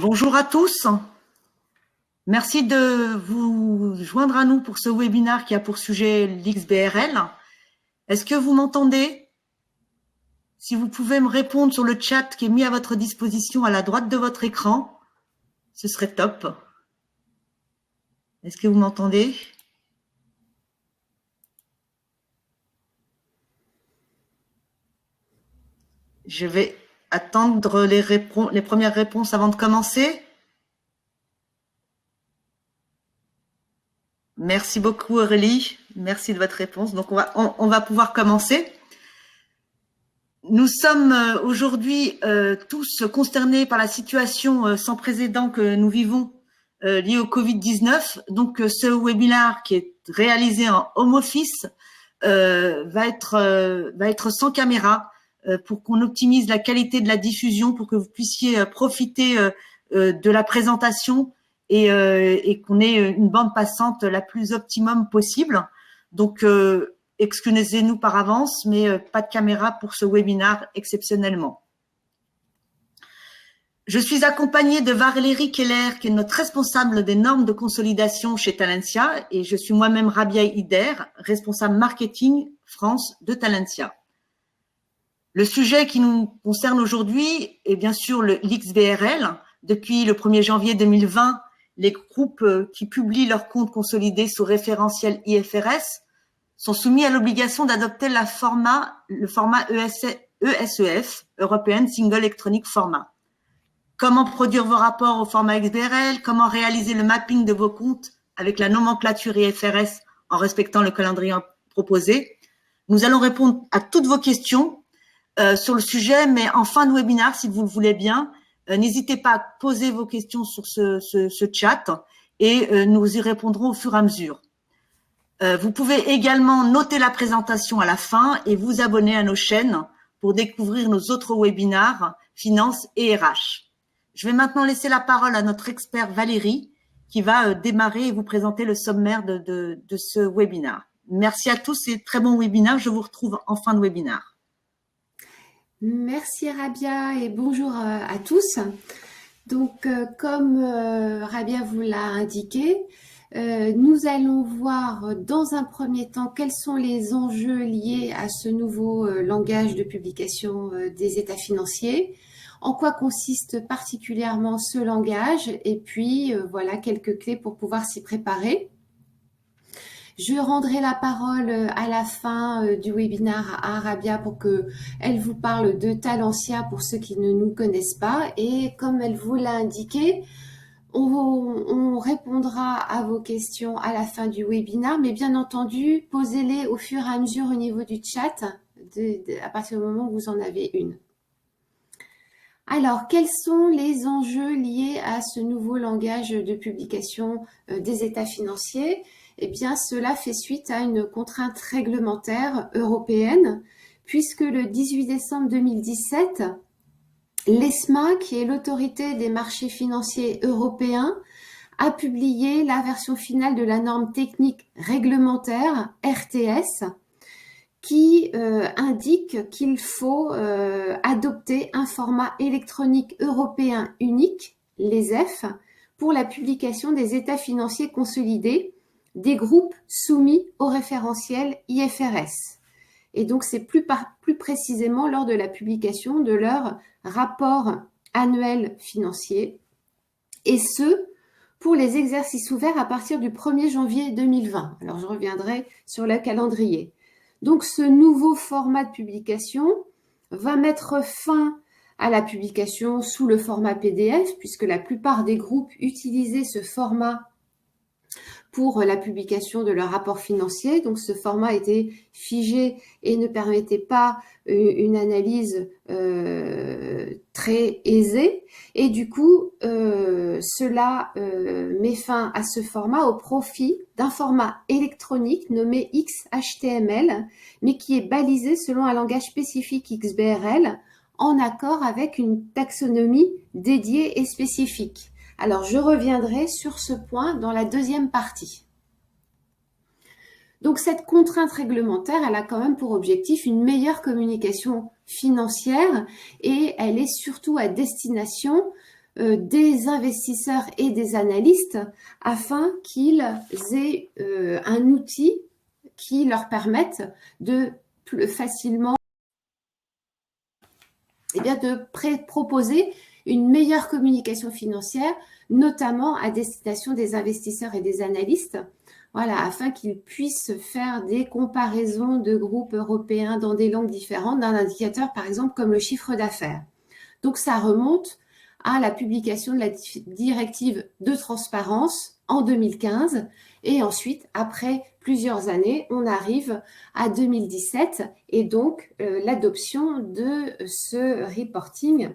Bonjour à tous. Merci de vous joindre à nous pour ce webinaire qui a pour sujet l'XBRL. Est-ce que vous m'entendez? Si vous pouvez me répondre sur le chat qui est mis à votre disposition à la droite de votre écran, ce serait top. Est-ce que vous m'entendez? Je vais attendre les premières réponses avant de commencer. Merci beaucoup Aurélie, merci de votre réponse. Donc on va pouvoir commencer. Nous sommes aujourd'hui tous consternés par la situation sans précédent que nous vivons liée au Covid-19. Donc ce webinaire qui est réalisé en home office va être sans caméra pour qu'on optimise la qualité de la diffusion, pour que vous puissiez profiter de la présentation et qu'on ait une bande passante la plus optimum possible. Donc excusez-nous par avance, mais pas de caméra pour ce webinaire exceptionnellement. Je suis accompagnée de Valérie Keller, qui est notre responsable des normes de consolidation chez Talentia, et je suis moi-même Rabia Ider, responsable marketing France de Talentia. Le sujet qui nous concerne aujourd'hui est bien sûr l'XBRL. Depuis le 1er janvier 2020, les groupes qui publient leurs comptes consolidés sous référentiel IFRS sont soumis à l'obligation d'adopter le format ESEF, European Single Electronic Format. Comment produire vos rapports au format XBRL, comment réaliser le mapping de vos comptes avec la nomenclature IFRS en respectant le calendrier proposé. Nous allons répondre à toutes vos questions sur le sujet, mais en fin de webinaire, si vous le voulez bien, n'hésitez pas à poser vos questions sur ce chat et nous y répondrons au fur et à mesure. Vous pouvez également noter la présentation à la fin et vous abonner à nos chaînes pour découvrir nos autres webinaires Finance et RH. Je vais maintenant laisser la parole à notre expert Valérie qui va démarrer et vous présenter le sommaire de ce webinaire. Merci à tous et très bon webinaire. Je vous retrouve en fin de webinaire. Merci Rabia et bonjour à tous. Donc comme Rabia vous l'a indiqué, nous allons voir dans un premier temps quels sont les enjeux liés à ce nouveau langage de publication des états financiers, en quoi consiste particulièrement ce langage et puis voilà quelques clés pour pouvoir s'y préparer. Je rendrai la parole à la fin du webinaire à Rabia pour qu'elle vous parle de Talentia pour ceux qui ne nous connaissent pas. Et comme elle vous l'a indiqué, on répondra à vos questions à la fin du webinaire, mais bien entendu, posez-les au fur et à mesure au niveau du chat, à partir du moment où vous en avez une. Alors, quels sont les enjeux liés à ce nouveau langage de publication des états financiers ? Eh bien, cela fait suite à une contrainte réglementaire européenne, puisque le 18 décembre 2017, l'ESMA, qui est l'autorité des marchés financiers européens, a publié la version finale de la norme technique réglementaire RTS, qui indique qu'il faut adopter un format électronique européen unique, l'ESEF, pour la publication des états financiers consolidés des groupes soumis au référentiel IFRS. Et donc, c'est plus précisément lors de la publication de leur rapport annuel financier, et ce, pour les exercices ouverts à partir du 1er janvier 2020. Alors, je reviendrai sur le calendrier. Donc, ce nouveau format de publication va mettre fin à la publication sous le format PDF, puisque la plupart des groupes utilisaient ce format pour la publication de leur rapport financier. Donc, ce format était figé et ne permettait pas une analyse très aisée. Et du coup, cela met fin à ce format au profit d'un format électronique nommé XHTML, mais qui est balisé selon un langage spécifique XBRL en accord avec une taxonomie dédiée et spécifique. Alors, je reviendrai sur ce point dans la deuxième partie. Donc, cette contrainte réglementaire, elle a quand même pour objectif une meilleure communication financière et elle est surtout à destination des investisseurs et des analystes afin qu'ils aient un outil qui leur permette de plus facilement de proposer une meilleure communication financière, notamment à destination des investisseurs et des analystes, voilà, afin qu'ils puissent faire des comparaisons de groupes européens dans des langues différentes d'un indicateur, par exemple, comme le chiffre d'affaires. Donc, ça remonte à la publication de la directive de transparence en 2015. Et ensuite, après plusieurs années, on arrive à 2017 et donc l'adoption de ce reporting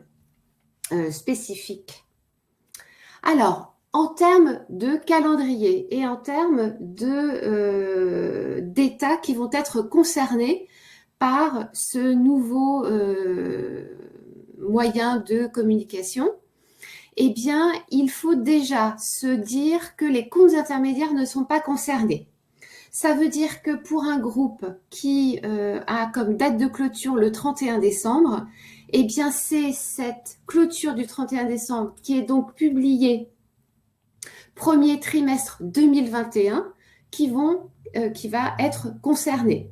spécifique. Alors, en termes de calendrier et en termes d'États qui vont être concernés par ce nouveau moyen de communication, eh bien, il faut déjà se dire que les comptes intermédiaires ne sont pas concernés. Ça veut dire que pour un groupe qui a comme date de clôture le 31 décembre, eh bien, c'est cette clôture du 31 décembre qui est donc publiée premier trimestre 2021 qui va être concernée.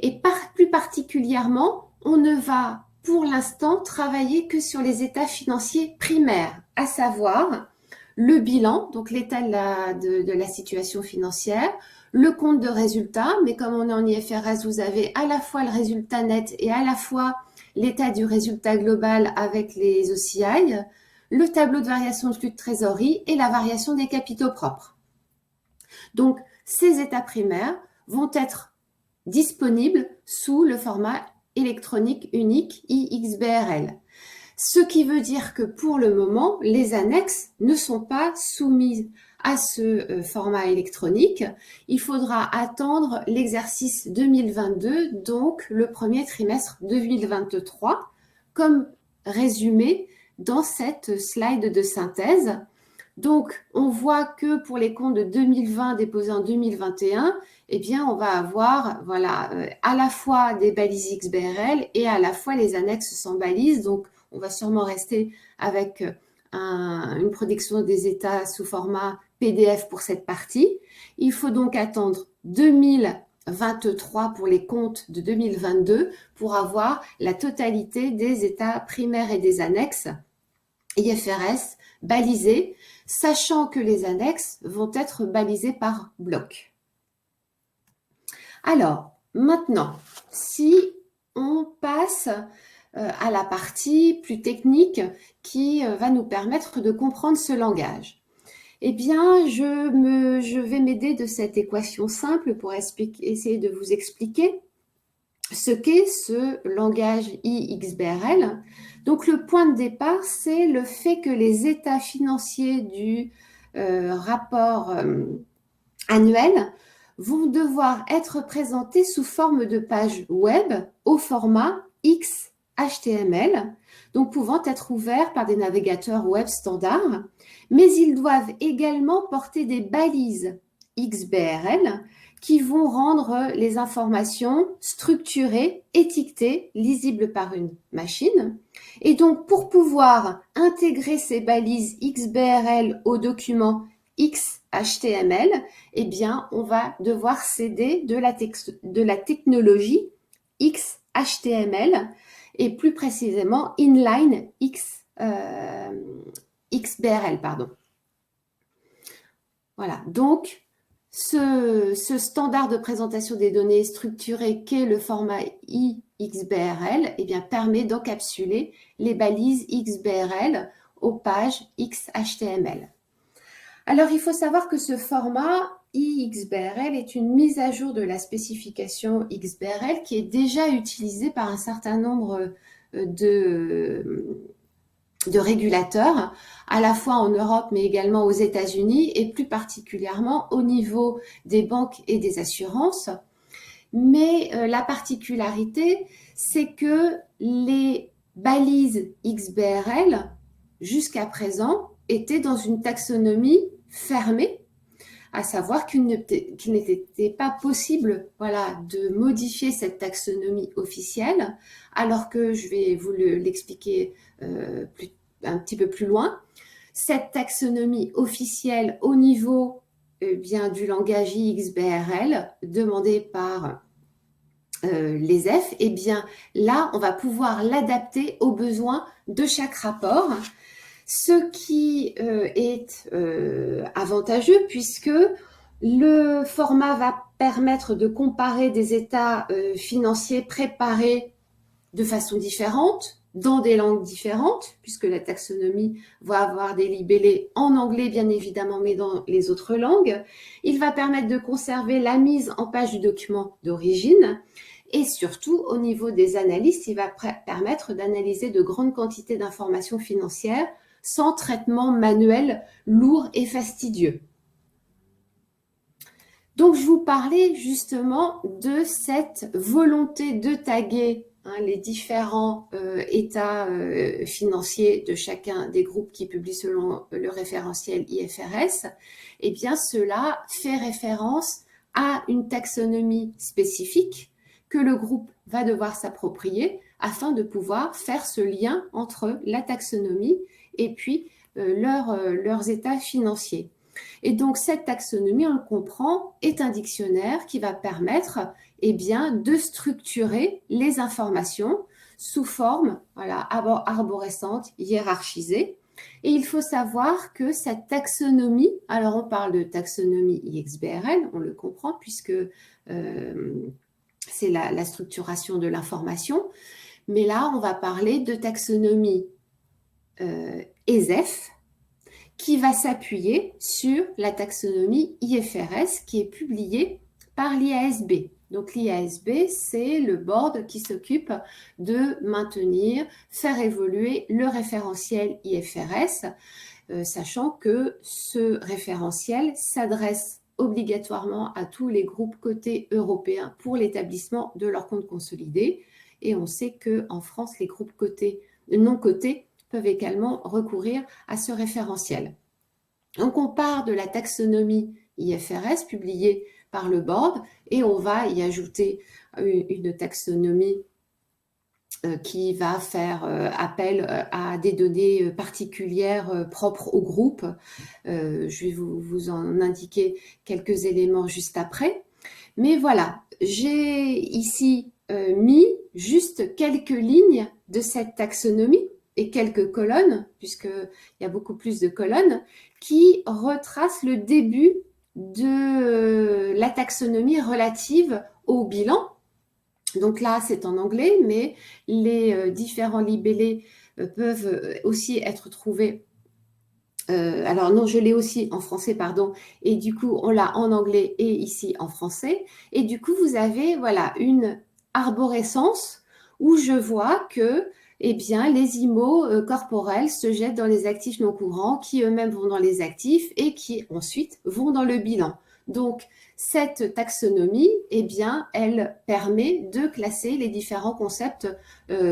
Et plus particulièrement, on ne va pour l'instant travailler que sur les états financiers primaires, à savoir le bilan, donc l'état de la situation financière, le compte de résultat, mais comme on est en IFRS, vous avez à la fois le résultat net et à la fois l'état du résultat global avec les OCI, le tableau de variation de flux de trésorerie et la variation des capitaux propres. Donc, ces états primaires vont être disponibles sous le format électronique unique IXBRL. Ce qui veut dire que pour le moment, les annexes ne sont pas soumises à ce format électronique. Il faudra attendre l'exercice 2022, donc le premier trimestre 2023, comme résumé dans cette slide de synthèse. Donc, on voit que pour les comptes de 2020 déposés en 2021, eh bien, on va avoir à la fois des balises XBRL et à la fois les annexes sans balises. Donc, on va sûrement rester avec une production des états sous format PDF pour cette partie. Il faut donc attendre 2023 pour les comptes de 2022 pour avoir la totalité des états primaires et des annexes IFRS balisés, sachant que les annexes vont être balisées par bloc. Alors, maintenant, si on passe à la partie plus technique qui va nous permettre de comprendre ce langage. Eh bien, je vais m'aider de cette équation simple pour essayer de vous expliquer ce qu'est ce langage IXBRL. Donc, le point de départ, c'est le fait que les états financiers du rapport annuel vont devoir être présentés sous forme de page web au format XHTML, donc pouvant être ouverts par des navigateurs web standards, mais ils doivent également porter des balises XBRL qui vont rendre les informations structurées, étiquetées, lisibles par une machine. Et donc, pour pouvoir intégrer ces balises XBRL au document XHTML, eh bien, on va devoir s'aider de la technologie XHTML et plus précisément Inline XBRL, pardon. Voilà, donc ce standard de présentation des données structurées qu'est le format IXBRL eh bien, permet d'encapsuler les balises XBRL aux pages XHTML. Alors, il faut savoir que ce format IXBRL est une mise à jour de la spécification XBRL qui est déjà utilisée par un certain nombre de régulateurs, à la fois en Europe mais également aux États-Unis et plus particulièrement au niveau des banques et des assurances. Mais la particularité, c'est que les balises XBRL, jusqu'à présent, étaient dans une taxonomie fermée, à savoir qu'il n'était pas possible de modifier cette taxonomie officielle, alors que je vais vous l'expliquer un petit peu plus loin. Cette taxonomie officielle au niveau bien du langage IXBRL demandé par l'ESEF, eh bien là, on va pouvoir l'adapter aux besoins de chaque rapport, ce qui est avantageux puisque le format va permettre de comparer des états financiers préparés de façon différente, dans des langues différentes, puisque la taxonomie va avoir des libellés en anglais, bien évidemment, mais dans les autres langues. Il va permettre de conserver la mise en page du document d'origine. Et surtout, au niveau des analystes, il va permettre d'analyser de grandes quantités d'informations financières sans traitement manuel lourd et fastidieux. Donc, je vous parlais justement de cette volonté de taguer les différents états financiers de chacun des groupes qui publient selon le référentiel IFRS. Eh bien, cela fait référence à une taxonomie spécifique que le groupe va devoir s'approprier afin de pouvoir faire ce lien entre la taxonomie et puis leurs états financiers. Et donc, cette taxonomie, on le comprend, est un dictionnaire qui va permettre de structurer les informations sous forme arborescente, hiérarchisée. Et il faut savoir que cette taxonomie, alors on parle de taxonomie IXBRL, on le comprend puisque c'est la structuration de l'information, mais là, on va parler de taxonomie ESEF, qui va s'appuyer sur la taxonomie IFRS qui est publiée par l'IASB. Donc l'IASB, c'est le board qui s'occupe de maintenir, faire évoluer le référentiel IFRS, sachant que ce référentiel s'adresse obligatoirement à tous les groupes cotés européens pour l'établissement de leur compte consolidé. Et on sait qu'en France, les groupes non cotés peuvent également recourir à ce référentiel. Donc, on part de la taxonomie IFRS publiée par le board et on va y ajouter une taxonomie qui va faire appel à des données particulières propres au groupe. Je vais vous en indiquer quelques éléments juste après. Mais voilà, j'ai ici mis juste quelques lignes de cette taxonomie et quelques colonnes, puisqu'il y a beaucoup plus de colonnes, qui retracent le début de la taxonomie relative au bilan. Donc là, c'est en anglais, mais les différents libellés peuvent aussi être trouvés. Alors non, je l'ai aussi en français, pardon, et du coup, on l'a en anglais et ici en français. Et du coup, vous avez une arborescence où je vois que les IMO corporels se jettent dans les actifs non courants qui eux-mêmes vont dans les actifs et qui ensuite vont dans le bilan. Donc, cette taxonomie, elle permet de classer les différents concepts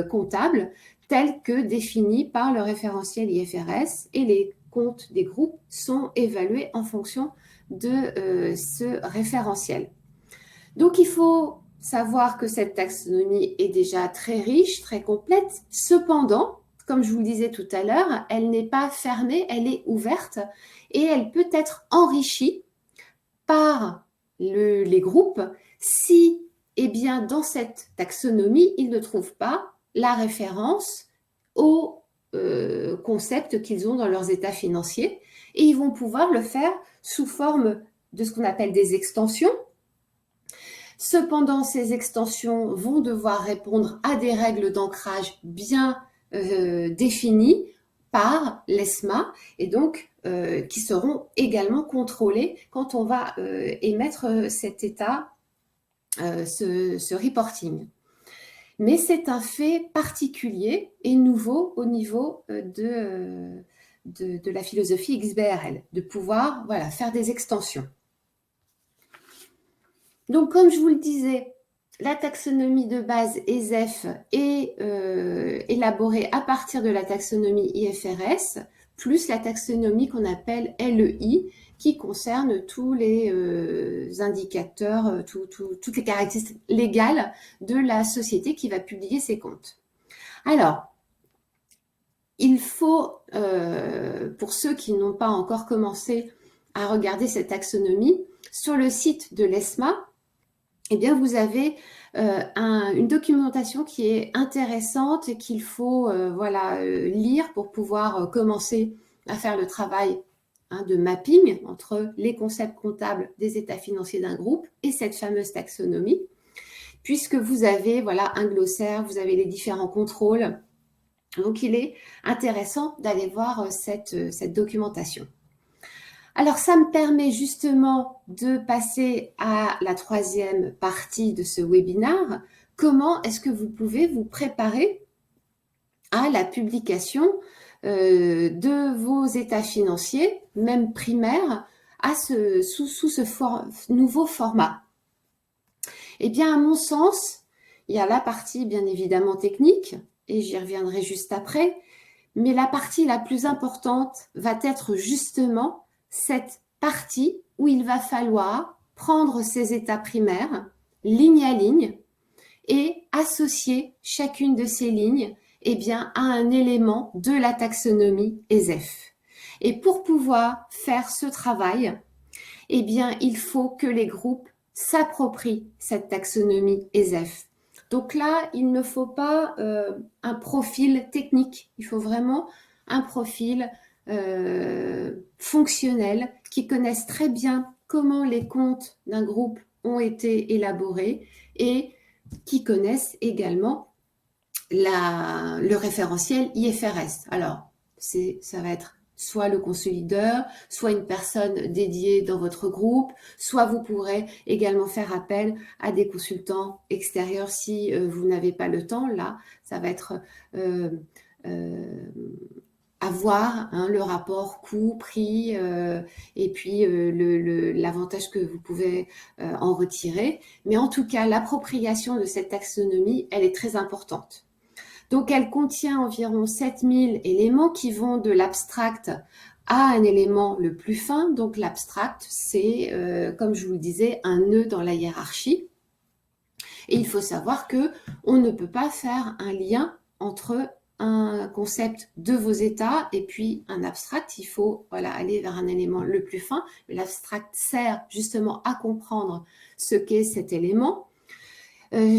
comptables tels que définis par le référentiel IFRS et les comptes des groupes sont évalués en fonction de ce référentiel. Donc, il faut savoir que cette taxonomie est déjà très riche, très complète. Cependant, comme je vous le disais tout à l'heure, elle n'est pas fermée, elle est ouverte et elle peut être enrichie par les groupes si, dans cette taxonomie, ils ne trouvent pas la référence aux concepts qu'ils ont dans leurs états financiers et ils vont pouvoir le faire sous forme de ce qu'on appelle des extensions. Cependant, ces extensions vont devoir répondre à des règles d'ancrage bien définies par l'ESMA et donc qui seront également contrôlées quand on va émettre cet état, ce reporting. Mais c'est un fait particulier et nouveau au niveau de la philosophie XBRL, de pouvoir faire des extensions. Donc, comme je vous le disais, la taxonomie de base ESEF est élaborée à partir de la taxonomie IFRS, plus la taxonomie qu'on appelle LEI, qui concerne tous les indicateurs, toutes les caractéristiques légales de la société qui va publier ses comptes. Alors, il faut, pour ceux qui n'ont pas encore commencé à regarder cette taxonomie, sur le site de l'ESMA, eh bien, vous avez une documentation qui est intéressante et qu'il faut lire pour pouvoir commencer à faire le travail de mapping entre les concepts comptables des états financiers d'un groupe et cette fameuse taxonomie, puisque vous avez un glossaire, vous avez les différents contrôles. Donc, il est intéressant d'aller voir cette documentation. Alors, ça me permet justement de passer à la troisième partie de ce webinaire. Comment est-ce que vous pouvez vous préparer à la publication de vos états financiers, même primaires, sous ce nouveau format? Eh bien, à mon sens, il y a la partie bien évidemment technique, et j'y reviendrai juste après, mais la partie la plus importante va être justement cette partie où il va falloir prendre ces états primaires, ligne à ligne, et associer chacune de ces lignes à un élément de la taxonomie ESEF. Et pour pouvoir faire ce travail, il faut que les groupes s'approprient cette taxonomie ESEF. Donc là, il ne faut pas un profil technique, il faut vraiment un profil fonctionnel qui connaisse très bien comment les comptes d'un groupe ont été élaborés et qui connaissent également le référentiel IFRS. Alors, ça va être soit le consolideur, soit une personne dédiée dans votre groupe, soit vous pourrez également faire appel à des consultants extérieurs si vous n'avez pas le temps. Là, ça va être avoir le rapport coût-prix et puis l'avantage que vous pouvez en retirer. Mais en tout cas, l'appropriation de cette taxonomie, elle est très importante. Donc, elle contient environ 7000 éléments qui vont de l'abstract à un élément le plus fin. Donc, l'abstract, c'est, comme je vous le disais, un nœud dans la hiérarchie. Et il faut savoir qu'on ne peut pas faire un lien entre un concept de vos états et puis un abstract. Il faut aller vers un élément le plus fin. L'abstract sert justement à comprendre ce qu'est cet élément.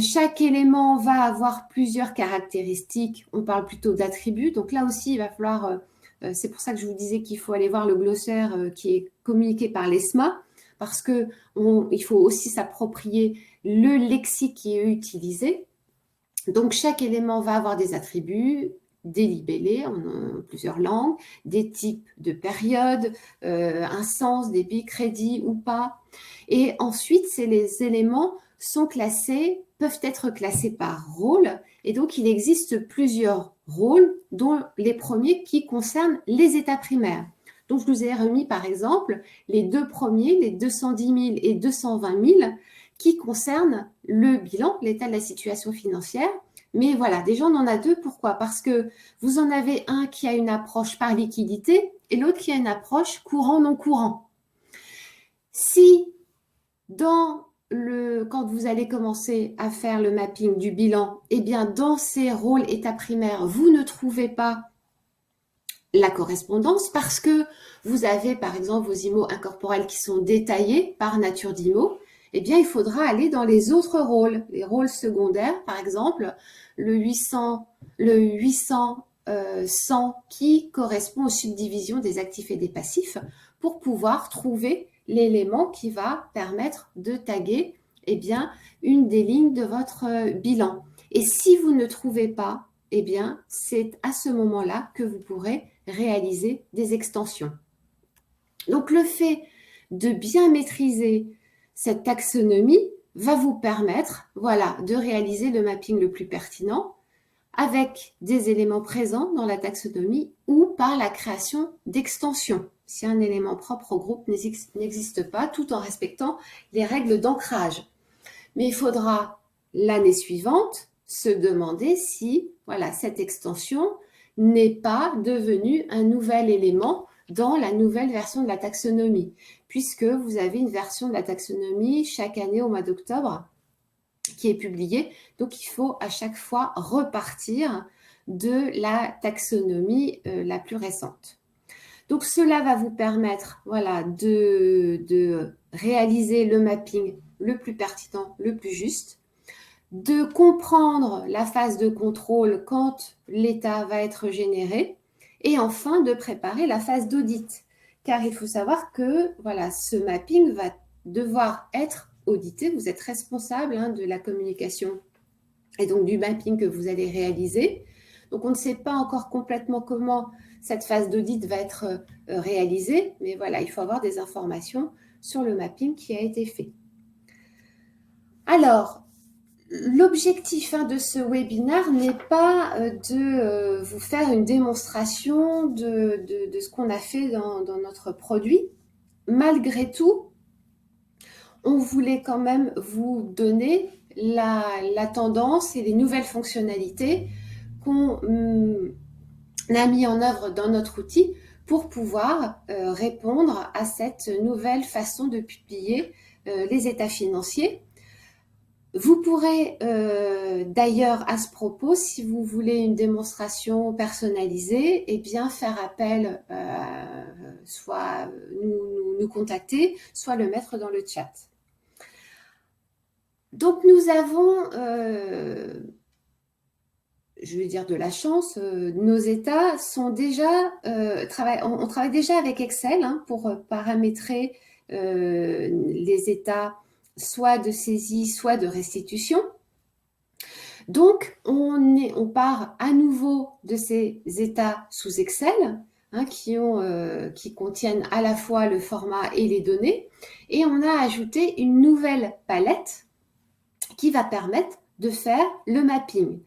Chaque élément va avoir plusieurs caractéristiques. On parle plutôt d'attributs. Donc là aussi, il va falloir... c'est pour ça que je vous disais qu'il faut aller voir le glossaire qui est communiqué par l'ESMA, parce qu'il faut aussi s'approprier le lexique qui est utilisé. Donc, chaque élément va avoir des attributs, des libellés en plusieurs langues, des types de périodes, un sens, débit, crédit ou pas. Et ensuite, les éléments peuvent être classés par rôle. Et donc, il existe plusieurs rôles, dont les premiers qui concernent les états primaires. Donc, je vous ai remis, par exemple, les deux premiers, les 210 000 et 220 000, qui concernent le bilan, l'état de la situation financière. Mais voilà, déjà, on en a deux. Pourquoi? Parce que vous en avez un qui a une approche par liquidité et l'autre qui a une approche courant-non courant. Si, quand vous allez commencer à faire le mapping du bilan, dans ces rôles états primaires, vous ne trouvez pas la correspondance parce que vous avez, par exemple, vos IMO incorporels qui sont détaillés par nature d'IMO, il faudra aller dans les autres rôles, les rôles secondaires, par exemple, le 800, 100 qui correspond aux subdivisions des actifs et des passifs pour pouvoir trouver l'élément qui va permettre de taguer une des lignes de votre bilan. Et si vous ne trouvez pas, c'est à ce moment-là que vous pourrez réaliser des extensions. Donc, le fait de bien maîtriser cette taxonomie va vous permettre de réaliser le mapping le plus pertinent avec des éléments présents dans la taxonomie ou par la création d'extensions, si un élément propre au groupe n'existe pas, tout en respectant les règles d'ancrage. Mais il faudra, l'année suivante, se demander si cette extension n'est pas devenue un nouvel élément dans la nouvelle version de la taxonomie, puisque vous avez une version de la taxonomie chaque année au mois d'octobre qui est publiée. Donc, il faut à chaque fois repartir de la taxonomie la plus récente. Donc, cela va vous permettre voilà, de réaliser le mapping le plus pertinent, le plus juste, de comprendre la phase de contrôle quand l'état va être généré, et enfin de préparer la phase d'audit. Car il faut savoir que voilà, ce mapping va devoir être audité. Vous êtes responsable de la communication et donc du mapping que vous allez réaliser. Donc, on ne sait pas encore complètement comment cette phase d'audit va être réalisée, mais voilà, il faut avoir des informations sur le mapping qui a été fait. Alors, l'objectif de ce webinaire n'est pas de vous faire une démonstration de ce qu'on a fait dans notre produit. Malgré tout, on voulait quand même vous donner la tendance et les nouvelles fonctionnalités qu'on a mis en œuvre dans notre outil pour pouvoir répondre à cette nouvelle façon de publier les états financiers. Vous pourrez d'ailleurs à ce propos, si vous voulez une démonstration personnalisée, eh bien faire appel, soit nous contacter, soit le mettre dans le chat. Donc nous avons, je vais dire de la chance, nos états sont déjà, on travaille déjà avec Excel pour paramétrer les états soit de saisie, soit de restitution. Donc, on part à nouveau de ces états sous Excel qui contiennent à la fois le format et les données, et on a ajouté une nouvelle palette qui va permettre de faire le mapping.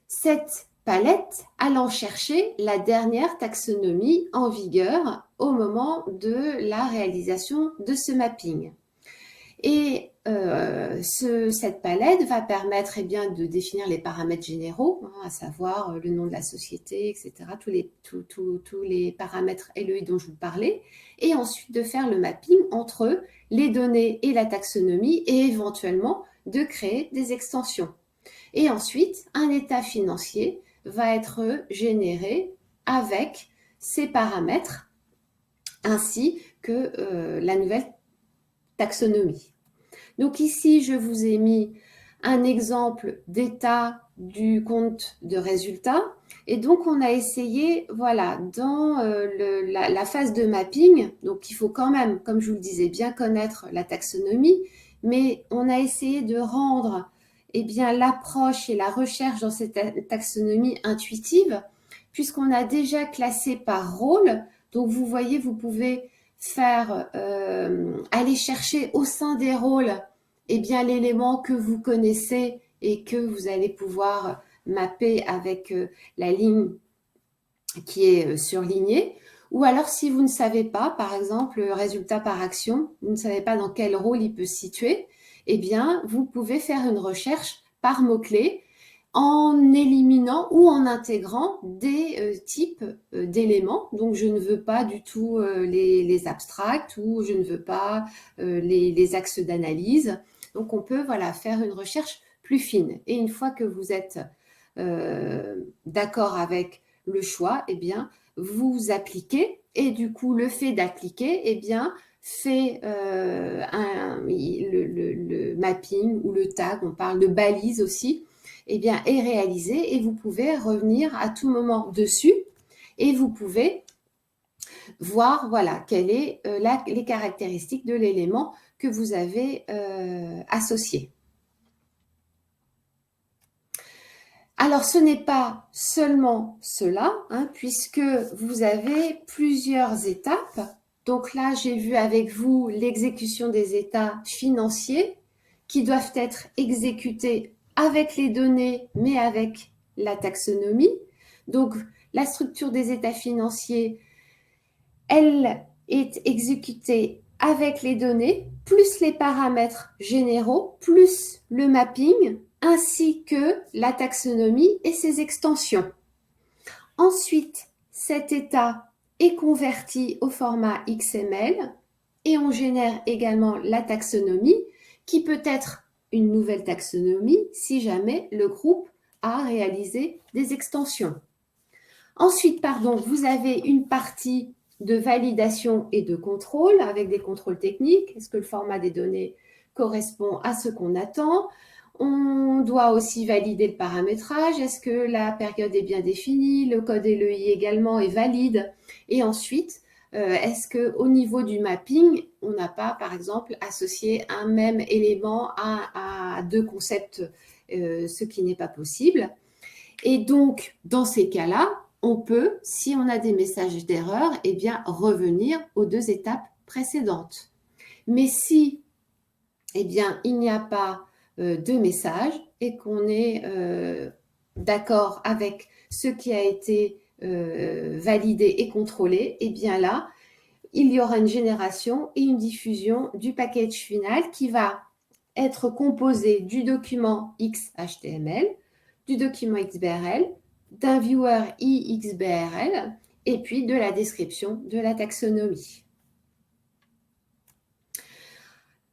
Cette palette allant chercher la dernière taxonomie en vigueur au moment de la réalisation de ce mapping. Et cette palette va permettre de définir les paramètres généraux, à savoir le nom de la société, etc., tous les paramètres LEI dont je vous parlais, et ensuite de faire le mapping entre les données et la taxonomie, et éventuellement de créer des extensions. Et ensuite, un état financier va être généré avec ces paramètres, ainsi que la nouvelle taxonomie. Donc ici, je vous ai mis un exemple d'état du compte de résultat. Et donc, on a essayé, voilà, dans la phase de mapping, donc il faut quand même, comme je vous le disais, bien connaître la taxonomie, mais on a essayé de rendre l'approche et la recherche dans cette taxonomie intuitive, puisqu'on a déjà classé par rôle. Donc, vous voyez, vous pouvez faire aller chercher au sein des rôles l'élément que vous connaissez et que vous allez pouvoir mapper avec la ligne qui est surlignée. Ou alors, si vous ne savez pas, par exemple, le résultat par action, vous ne savez pas dans quel rôle il peut se situer, vous pouvez faire une recherche par mots-clés en éliminant ou en intégrant des types d'éléments. Donc, je ne veux pas du tout les abstracts ou je ne veux pas les axes d'analyse. Donc, on peut faire une recherche plus fine. Et une fois que vous êtes d'accord avec le choix, vous appliquez. Et du coup, le fait d'appliquer, fait le mapping ou le tag, on parle de balise aussi, est réalisé et vous pouvez revenir à tout moment dessus et vous pouvez voir quelles sont les caractéristiques de l'élément que vous avez associé. Alors, ce n'est pas seulement cela, puisque vous avez plusieurs étapes. Donc là, j'ai vu avec vous l'exécution des états financiers qui doivent être exécutés avec les données, mais avec la taxonomie. Donc, la structure des états financiers, elle est exécutée avec les données, plus les paramètres généraux, plus le mapping, ainsi que la taxonomie et ses extensions. Ensuite, cet état est converti au format XML et on génère également la taxonomie qui peut être une nouvelle taxonomie si jamais le groupe à réaliser des extensions. Ensuite, vous avez une partie de validation et de contrôle avec des contrôles techniques. Est-ce que le format des données correspond à ce qu'on attend? On doit aussi valider le paramétrage. Est-ce que la période est bien définie? Le code LEI également est valide. Et ensuite, est-ce qu'au niveau du mapping, on n'a pas, par exemple, associé un même élément à deux concepts, ce qui n'est pas possible. Et donc, dans ces cas-là, on peut, si on a des messages d'erreur, eh bien, revenir aux deux étapes précédentes. Mais si, eh bien, il n'y a pas de message et qu'on est d'accord avec ce qui a été validé et contrôlé, eh bien là, il y aura une génération et une diffusion du package final qui va être composé du document XHTML, du document XBRL, d'un viewer iXBRL et puis de la description de la taxonomie.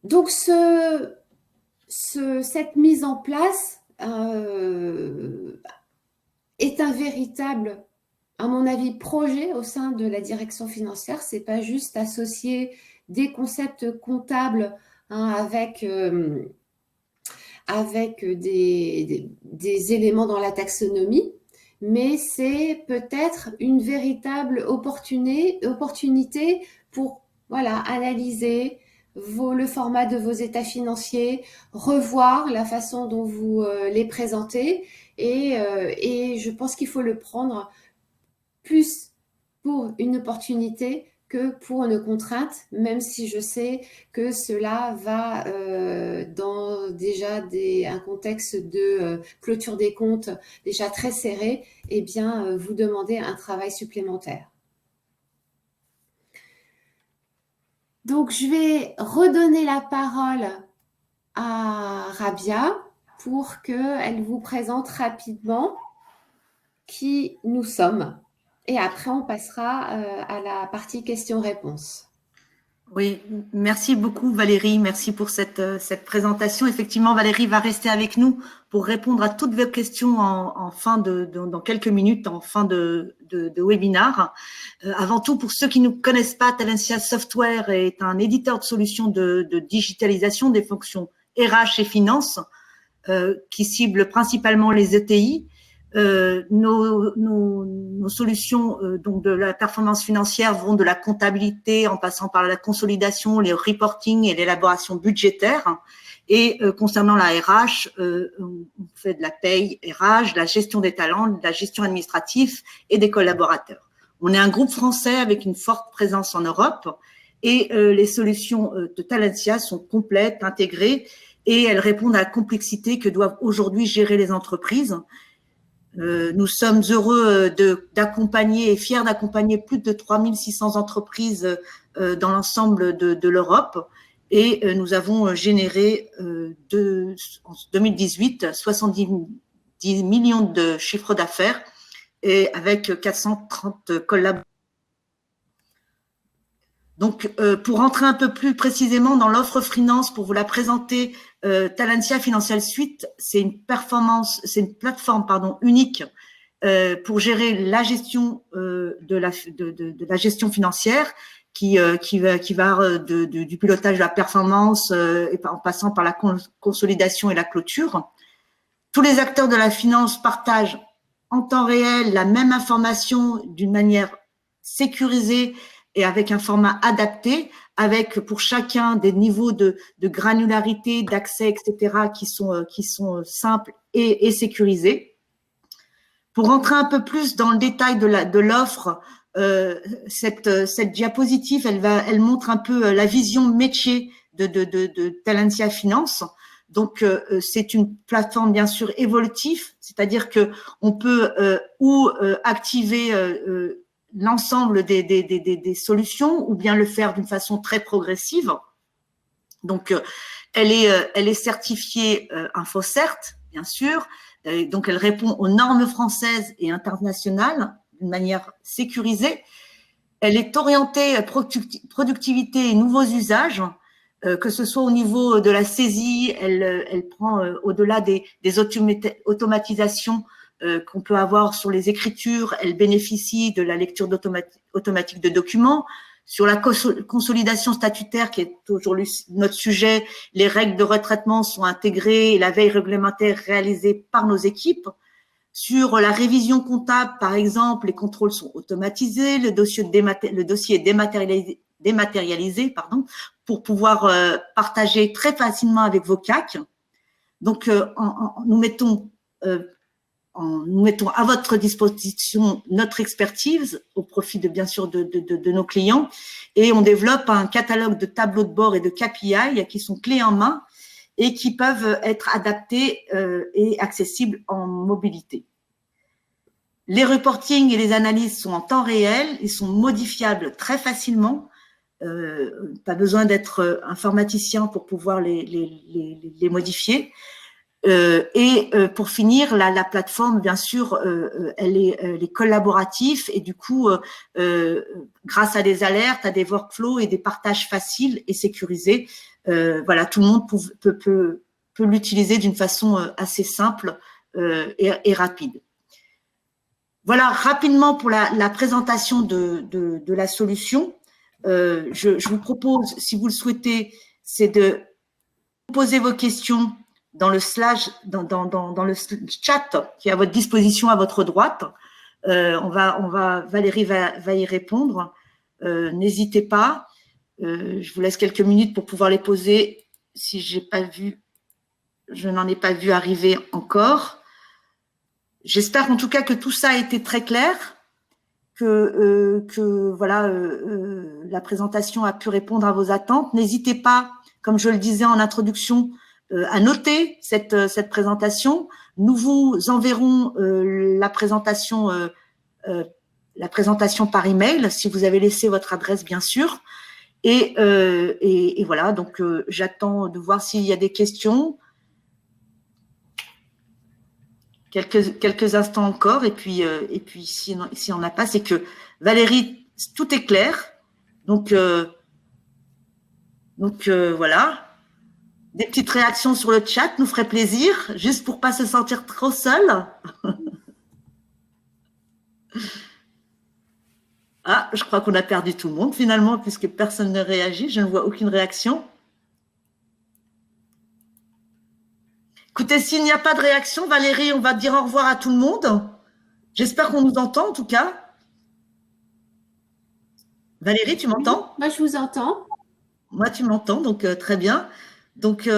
Donc, cette mise en place est un véritable, à mon avis, projet au sein de la direction financière. Ce n'est pas juste associer des concepts comptables avec des éléments dans la taxonomie, mais c'est peut-être une véritable opportunité pour analyser le format de vos états financiers, revoir la façon dont vous les présentez et je pense qu'il faut le prendre plus pour une opportunité que pour une contrainte, même si je sais que cela va dans déjà un contexte de clôture des comptes déjà très serré, eh bien vous demander un travail supplémentaire. Donc je vais redonner la parole à Rabia pour qu'elle vous présente rapidement qui nous sommes. Et après, on passera à la partie questions-réponses. Oui, merci beaucoup Valérie, merci pour cette présentation. Effectivement, Valérie va rester avec nous pour répondre à toutes vos questions dans quelques minutes, en fin de webinaire. Avant tout, pour ceux qui ne connaissent pas, Talentia Software est un éditeur de solutions de digitalisation des fonctions RH et finances qui cible principalement les ETI. Nos solutions donc de la performance financière vont de la comptabilité en passant par la consolidation, les reporting et l'élaboration budgétaire. Et concernant la RH, on fait de la paye RH, de la gestion des talents, de la gestion administrative et des collaborateurs. On est un groupe français avec une forte présence en Europe et les solutions de Talentia sont complètes, intégrées et elles répondent à la complexité que doivent aujourd'hui gérer les entreprises. Nous sommes heureux d'accompagner et fiers d'accompagner plus de 3600 entreprises dans l'ensemble de l'Europe et nous avons généré en 2018 70 millions de chiffres d'affaires et avec 430 collaborateurs. Donc, pour rentrer un peu plus précisément dans l'offre finance, pour vous la présenter, Talentia Financial Suite, c'est une plateforme unique pour gérer la gestion de la gestion financière qui va du pilotage de la performance et en passant par la consolidation et la clôture. Tous les acteurs de la finance partagent en temps réel la même information d'une manière sécurisée et avec un format adapté, avec pour chacun des niveaux de granularité, d'accès, etc., qui sont simples et sécurisés. Pour rentrer un peu plus dans le détail de l'offre, cette diapositive, elle montre un peu la vision métier de Talentia Finance. Donc, c'est une plateforme bien sûr évolutive, c'est-à-dire que on peut activer l'ensemble des solutions ou bien le faire d'une façon très progressive. Donc, elle est certifiée InfoCert, bien sûr. Donc, elle répond aux normes françaises et internationales d'une manière sécurisée. Elle est orientée productivité et nouveaux usages. que ce soit au niveau de la saisie, elle prend au-delà des automatisations qu'on peut avoir sur les écritures, elle bénéficie de la lecture automatique de documents. Sur la consolidation statutaire, qui est aujourd'hui notre sujet, les règles de retraitement sont intégrées et la veille réglementaire réalisée par nos équipes. Sur la révision comptable, par exemple, les contrôles sont automatisés, le dossier est dématérialisé, pour pouvoir partager très facilement avec vos CAC. Donc, nous mettons à votre disposition notre expertise au profit bien sûr de nos clients, et on développe un catalogue de tableaux de bord et de KPI qui sont clés en main et qui peuvent être adaptés et accessibles en mobilité. Les reportings et les analyses sont en temps réel, ils sont modifiables très facilement. Pas besoin d'être informaticien pour pouvoir les modifier. Pour finir, la plateforme, bien sûr, elle est collaborative, et du coup, grâce à des alertes, à des workflows et des partages faciles et sécurisés, voilà, tout le monde peut l'utiliser d'une façon assez simple et rapide. Voilà, rapidement pour la présentation de la solution. Je vous propose, si vous le souhaitez, c'est de poser vos questions dans le chat qui est à votre disposition à votre droite. Valérie va y répondre. N'hésitez pas. Je vous laisse quelques minutes pour pouvoir les poser. Si je n'en ai pas vu arriver encore. J'espère en tout cas que tout ça a été très clair, que voilà, la présentation a pu répondre à vos attentes. N'hésitez pas, comme je le disais en introduction, à noter cette présentation. Nous vous enverrons la présentation par email, si vous avez laissé votre adresse, bien sûr. Et voilà, donc j'attends de voir s'il y a des questions. Quelques instants encore, et puis si on n'a pas, c'est que Valérie, tout est clair. Donc voilà. Des petites réactions sur le chat nous ferait plaisir, juste pour pas se sentir trop seul. Ah, je crois qu'on a perdu tout le monde finalement, puisque personne ne réagit. Je ne vois aucune réaction. Écoutez, s'il n'y a pas de réaction, Valérie, on va dire au revoir à tout le monde. J'espère qu'on nous entend en tout cas. Valérie, tu m'entends? Moi, je vous entends. Moi, tu m'entends, donc très bien. Donc,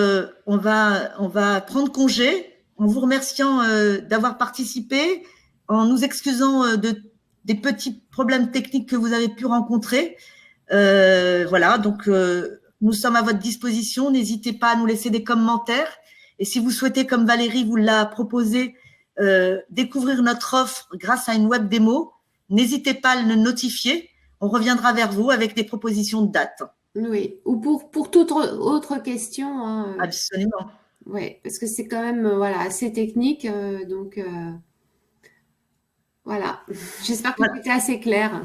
on va prendre congé en vous remerciant d'avoir participé, en nous excusant des petits problèmes techniques que vous avez pu rencontrer. Voilà, donc nous sommes à votre disposition. N'hésitez pas à nous laisser des commentaires. Et si vous souhaitez, comme Valérie vous l'a proposé, découvrir notre offre grâce à une web démo, n'hésitez pas à le notifier. On reviendra vers vous avec des propositions de date. Oui, ou pour toute autre question. Hein, absolument. Oui, parce que c'est quand même voilà, assez technique. Donc, voilà. J'espère que c'était assez clair.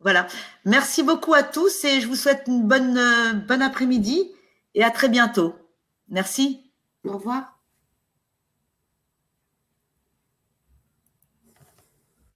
Voilà. Merci beaucoup à tous et je vous souhaite une bonne après-midi et à très bientôt. Merci. Au revoir.